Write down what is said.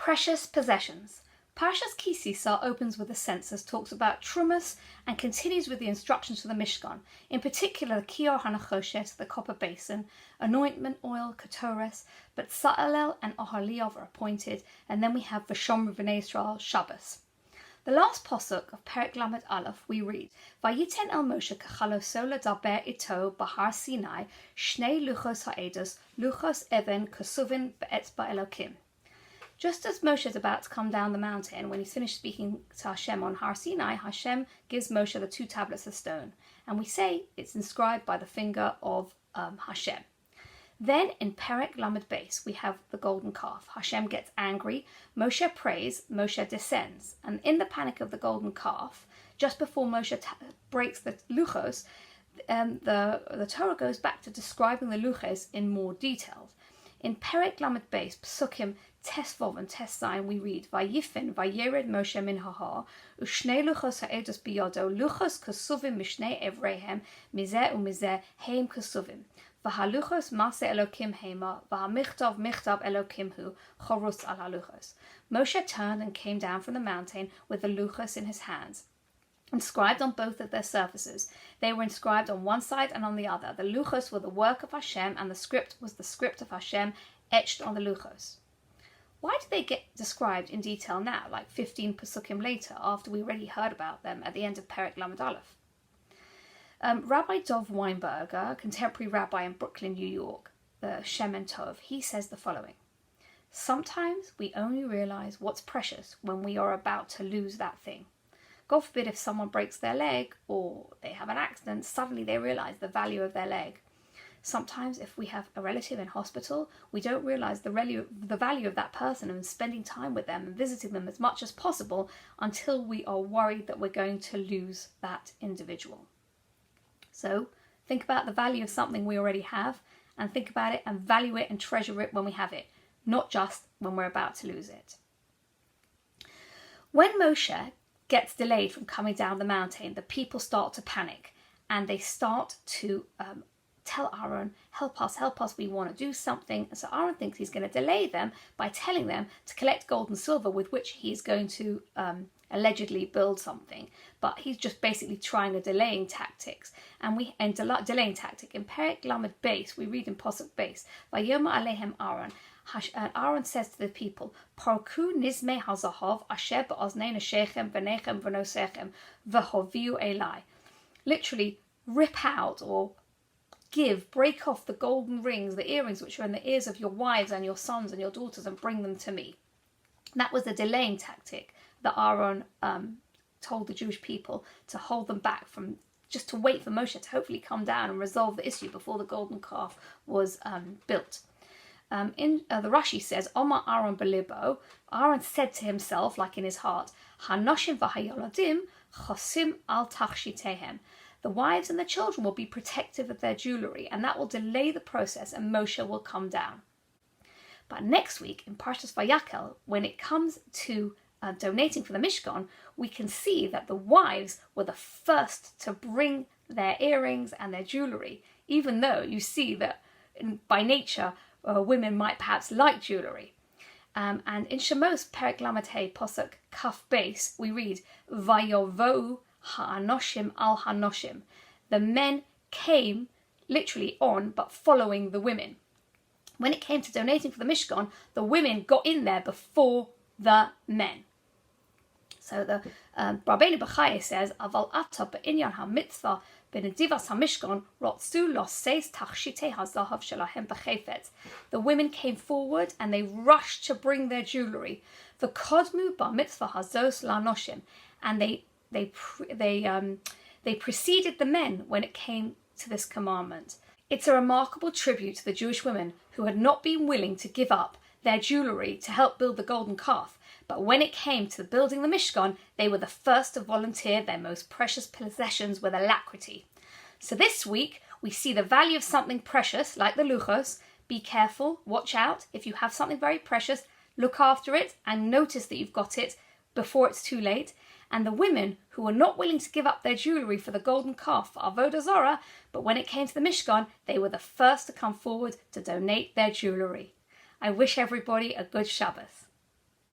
Precious possessions. Parshas Ki Sisa opens with the census, talks about trumas, and continues with the instructions for the Mishkan. In particular, the kior hanachoshet, the copper basin, anointment oil, ketores, but Sa'alel and Oholiov are appointed, and then we have V'shomru v'nei Yisrael, Shabbos. The last posuk of Perek Lamed Aleph we read, Vayiten el Moshe kachaloso ledaber ito bahar Sinai, shnei luchos ha'edos, luchos even kesuvin be'etzba Elokim. Just as Moshe is about to come down the mountain, when he's finished speaking to Hashem on Har Sinai, Hashem gives Moshe the 2 tablets of stone. And we say it's inscribed by the finger of Hashem. Then in Perek Lamed Beis, we have the golden calf. Hashem gets angry, Moshe prays, Moshe descends. And in the panic of the golden calf, just before Moshe breaks the Luchos, the Torah goes back to describing the Luchos in more detail. In Perek Lamed Beis, Psukim Tesvov and Teszayin, we read, Vayifin, Vayered Moshe min hahar, Ushnei luchos ha'edos biyodo, luchos kesuvim mishnei evrehem, mizeh umizeh, heim kesuvim. Vahaluchos mase Elokim hema, vahamichtov michtav Elokim hu, chorus al haluchos. Moshe turned and came down from the mountain with the luchos in his hands, inscribed on both of their surfaces. They were inscribed on one side and on the other. The luchos were the work of Hashem, and the script was the script of Hashem etched on the luchos. Why do they get described in detail now, like 15 Pesukim later, after we already heard about them at the end of Perek Lamed Aleph? Rabbi Dov Weinberger, a contemporary rabbi in Brooklyn, New York, the Shemen Tov, he says the following. Sometimes we only realize what's precious when we are about to lose that thing. God forbid if someone breaks their leg or they have an accident, suddenly they realize the value of their leg. Sometimes if we have a relative in hospital, we don't realize the value of that person and spending time with them and visiting them as much as possible until we are worried that we're going to lose that individual. So think about the value of something we already have, and think about it and value it and treasure it when we have it, not just when we're about to lose it. When Moshe gets delayed from coming down the mountain, the people start to panic and they start to tell Aaron, help us, we want to do something. And so Aaron thinks he's going to delay them by telling them to collect gold and silver with which he's going to allegedly build something. But he's just basically trying a delaying tactic. And delaying tactic. In Perek Lamed Beis, we read in Pasuk Beis, Vayoma alehem Aaron. And Aaron says to the people, Parku nizme hazahav asher ba'oznei neshechem v'nechem v'nosechem v'hoviu elai. Literally, rip out or break off the golden rings, the earrings which are in the ears of your wives and your sons and your daughters, and bring them to me. That was the delaying tactic that Aaron told the Jewish people to hold them back from, just to wait for Moshe to hopefully come down and resolve the issue before the golden calf was built. The Rashi says, Omar Aaron belibo, Aaron said to himself, like in his heart, Hanoshim v'hayoladim chosim al tachshitehem. The wives and the children will be protective of their jewellery, and that will delay the process and Moshe will come down. But next week in Parshas Vayakel, when it comes to donating for the Mishkan, we can see that the wives were the first to bring their earrings and their jewellery, even though you see that by nature women might perhaps like jewellery. And in Shemos Perek Lamed Hey Posuk Kaf Beis, we read Vayovu Ha'anoshim al Hanoshim. The men came literally on, but following the women. When it came to donating for the Mishkan, the women got in there before the men. So the Rabbeinu B'chaya says, Aval ata be'inyan ha'mitzvah b'nedivas ha'mishkan rotzu loseis tachshitei hazahav shelahem b'chefetz. The women came forward and they rushed to bring their jewellery. V'kodmu ba'mitzvah hazos la'anoshim. And they preceded the men when it came to this commandment. It's a remarkable tribute to the Jewish women who had not been willing to give up their jewellery to help build the golden calf. But when it came to building the Mishkan, they were the first to volunteer their most precious possessions with alacrity. So this week, we see the value of something precious, like the Luchos. Be careful, watch out. If you have something very precious, look after it and notice that you've got it before it's too late. And the women who were not willing to give up their jewellery for the golden calf for Avodah Zarah, but when it came to the Mishkan, they were the first to come forward to donate their jewellery. I wish everybody a good Shabbos.